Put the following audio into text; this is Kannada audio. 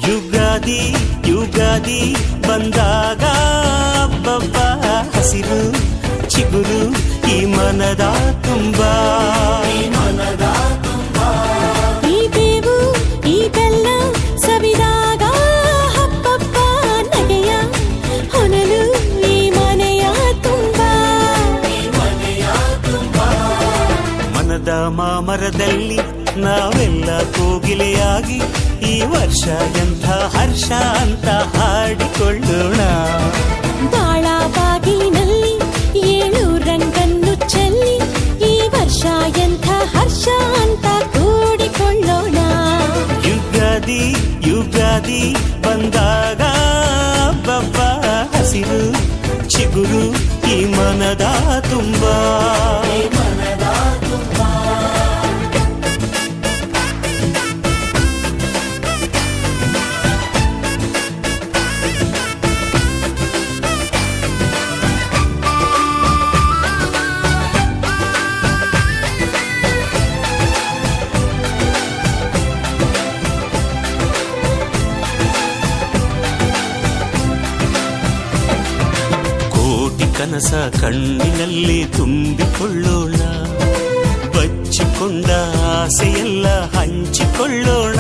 ಯುಗಾದಿ ಯುಗಾದಿ ಬಂದಾಗ ಹಬ್ಬ ಹಸಿರು ಚಿಗುರು ಈ ಮನದ ತುಂಬಾ ಈ ಬೇವು ಈ ಬೆಲ್ಲ ಸವಿದಾಗ ಹಬ್ಬ ನಗೆಯ ಹೊನಲು ಈ ಮನೆಯ ತುಂಬಾ ಮನದ ಮಾಮರದಲ್ಲಿ ನಾವೆಲ್ಲ ಕೋಗಿಲೆಯಾಗಿ ಈ ವರ್ಷ ಎಂಥ ಹರ್ಷ ಅಂತ ಹಾಡಿಕೊಳ್ಳೋಣ. ಬಾಳ ಬಾಗಿಲಿನಲ್ಲಿ 7 ರಂಗನ್ನು ಚೆಲ್ಲಿ ಈ ವರ್ಷ ಎಂಥ ಹರ್ಷ ಅಂತ ಕೂಡಿಕೊಳ್ಳೋಣ. ಯುಗಾದಿ ಯುಗಾದಿ ಬಂದಾಗ ಹಬ್ಬ ಹಸಿರು ಚಿಗುರು ಈ ಮನದ ತುಂಬಾ ಕನಸ ಕಣ್ಣಿನಲ್ಲಿ ತುಂಬಿಕೊಳ್ಳೋಣ, ಬಚ್ಚಿಕೊಂಡ ಆಸೆಯೆಲ್ಲ ಹಂಚಿಕೊಳ್ಳೋಣ.